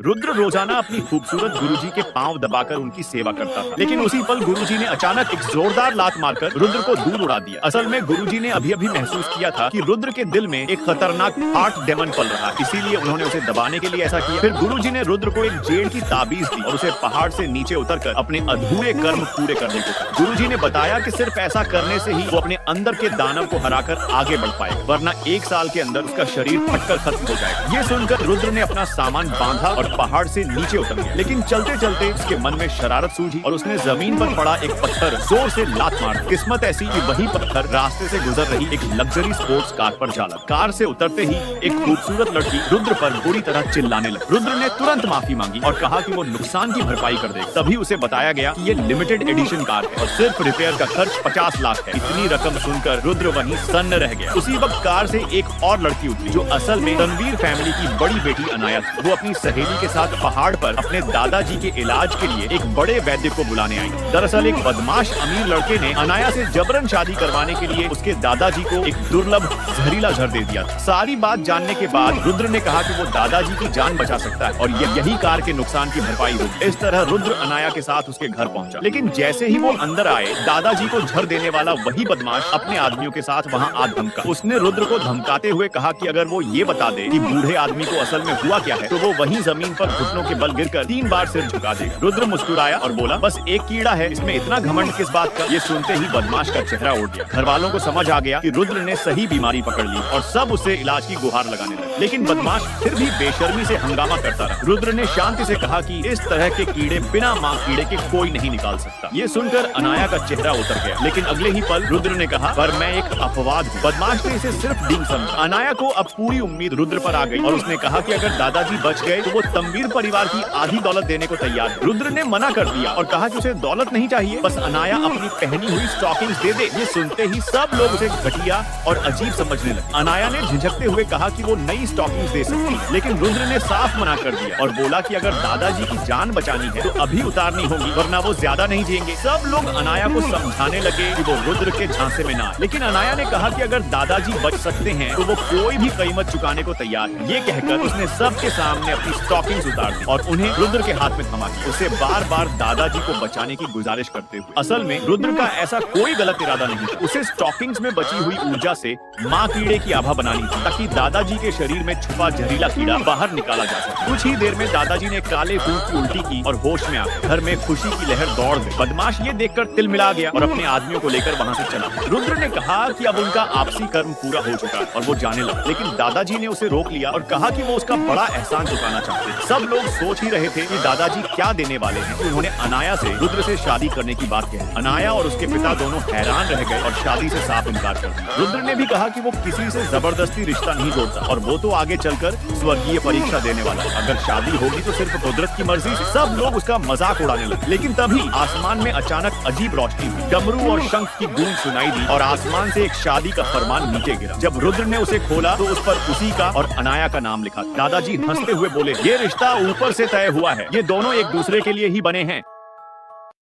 रुद्र रोजाना अपनी खूबसूरत गुरुजी के पांव दबाकर उनकी सेवा करता था, लेकिन उसी पल गुरुजी ने अचानक एक जोरदार लात मारकर रुद्र को दूर उड़ा दिया। असल में गुरुजी ने अभी अभी महसूस किया था कि रुद्र के दिल में एक खतरनाक हार्ट डेमन पल रहा, इसीलिए उन्होंने उसे दबाने के लिए ऐसा किया। फिर गुरुजी ने रुद्र को एक जेल की ताबीज दी और उसे पहाड़ से नीचे उतरकर अपने अधूरे कर्म पूरे करने को कहा। गुरुजी ने बताया कि सिर्फ ऐसा करने से ही वो अपने अंदर के दानव को हराकर आगे बढ़ पाएगा, वरना 1 साल के अंदर उसका शरीर फटकर खत्म हो जाएगा। ये सुनकर रुद्र ने अपना सामान बांधा और पहाड़ से नीचे उतर गया, लेकिन चलते चलते उसके मन में शरारत सूझी और उसने जमीन पर पड़ा एक पत्थर जोर से लात मार दी। किस्मत ऐसी कि वही पत्थर रास्ते से गुजर रही एक लग्जरी स्पोर्ट्स कार पर जा लगा। कार से उतरते ही एक खूबसूरत लड़की रुद्र पर बुरी तरह चिल्लाने लगी। रुद्र ने तुरंत माफी मांगी और कहा कि वो नुकसान की भरपाई कर देगा। तभी उसे बताया गया कि ये लिमिटेड एडिशन कार है और सिर्फ रिपेयर का खर्च 50 लाख है। इतनी रकम सुनकर रुद्र वहीं सन्न रह गया। उसी वक्त कार से एक और लड़की उतरी जो असल में तनवीर फैमिली की बड़ी बेटी अनाया थी। वो अपनी सहेली के साथ पहाड़ पर अपने दादाजी के इलाज के लिए एक बड़े वैद्य को बुलाने आई। दरअसल एक बदमाश अमीर लड़के ने अनाया से जबरन शादी करवाने के लिए उसके दादाजी को एक दुर्लभ जहरीला जहर दे दिया था। सारी बात जानने के बाद रुद्र ने कहा कि वो दादाजी की जान बचा सकता है और यही कार के नुकसान की भरपाई होगी। इस तरह रुद्र अनाया के साथ उसके घर पहुंचा, लेकिन जैसे ही वो अंदर आए दादाजी को झर देने वाला वही बदमाश अपने आदमियों के साथ वहाँ आ धमका। उसने रुद्र को धमकाते हुए कहा कि अगर वो ये बता दे कि बूढ़े आदमी को असल में हुआ क्या है तो वो वहीं जमीन पर घुटनों के बल गिरकर 3 बार सिर झुका देगा। रुद्र मुस्कुराया और बोला, बस एक कीड़ा है, इसमें इतना घमंड किस बात का। ये सुनते ही बदमाश का चेहरा उड़ गया। घर वालों को समझ आ गया कि रुद्र ने सही बीमारी पकड़ ली और सब उसे इलाज की गुहार लगाने लगे, लेकिन बदमाश फिर भी बेशर्मी से हंगामा करता रहा। रुद्र ने शांति से कहा कि इस तरह के कीड़े बिना माँ कीड़े के कोई नहीं निकाल सकता। ये सुनकर अनाया का चेहरा उतर गया, लेकिन अगले ही पल रुद्र ने कहा, पर मैं एक अपवाद हूँ। बदमाश ने इसे सिर्फ डींग समझा। अनाया को अब पूरी उम्मीद रुद्र पर आ गई और उसने कहा कि अगर दादाजी बच गए तो वो तनवीर परिवार की आधी दौलत देने को तैयार है। रुद्र ने मना कर दिया और कहा कि उसे दौलत नहीं चाहिए, बस अनाया अपनी पहनी हुई स्टॉकिंग्स दे दे। ये सुनते ही सब लोग उसे घटिया और अजीब समझने लगे। अनाया ने झिझकते हुए कहा कि वो नई स्टॉकिंग्स दे सकती है, लेकिन रुद्र ने साफ मना कर दिया और बोला कि अगर दादाजी की जान बचानी है तो अभी उतारनी होगी, वरना वो ज्यादा नहीं जिएंगे। सब लोग अनाया को समझाने लगे कि वो रुद्र के झांसे में ना आए, लेकिन अनाया ने कहा कि अगर दादाजी बच सकते हैं तो वो कोई भी कीमत चुकाने को तैयार है। ये कहकर उसने सबके सामने अपनी स्टॉकिंग्स उतार दी और उन्हें रुद्र के हाथ में थमा दिया, उसे बार बार दादाजी को बचाने की गुजारिश करते हुए। असल में रुद्र का ऐसा कोई गलत इरादा नहीं था। उसे स्टॉकिंग्स में बची हुई ऊर्जा से माँ कीड़े की आभा बनानी थी ताकि दादाजी के शरीर में छुपा जहरीला कीड़ा बाहर निकाला जा सके। कुछ ही देर में दादाजी ने काले फूल की उल्टी की और होश में आ गए। घर में खुशी की लहर दौड़ गई। बदमाश ये देखकर तिलमिला गया और अपने आदमियों को लेकर वहाँ से चला। रुद्र ने कहा कि अब उनका आपसी कर्म पूरा हो चुका है और वो जाने लगा, लेकिन दादाजी ने उसे रोक लिया और कहा कि वो उसका बड़ा एहसान चुकाना चाहते हैं। सब लोग सोच ही रहे थे कि दादाजी क्या देने वाले हैं। उन्होंने अनाया से रुद्र से शादी करने की बात कही। अनाया और उसके पिता दोनों हैरान रह गए और शादी से साफ इनकार कर दिया। रुद्र ने भी कहा कि वो किसी से जबरदस्ती रिश्ता नहीं जोड़ता और वो तो आगे चलकर स्वर्गीय परीक्षा देने वाला है। अगर शादी होगी तो सिर्फ कुदरत की मर्जी से। सब लोग उसका मजाक उड़ाने लगे, लेकिन तभी आसमान में अचानक अजीब रोशनी हुई। डमरू और शंख की गूंज सुनाई दी और आसमान से एक शादी का फरमान नीचे गिरा। जब रुद्र ने उसे खोला तो उस पर उसी का और अनाया का नाम लिखा। दादाजी हंसते हुए बोले, ये रिश्ता ऊपर से तय हुआ है, ये दोनों एक दूसरे के लिए ही बने हैं।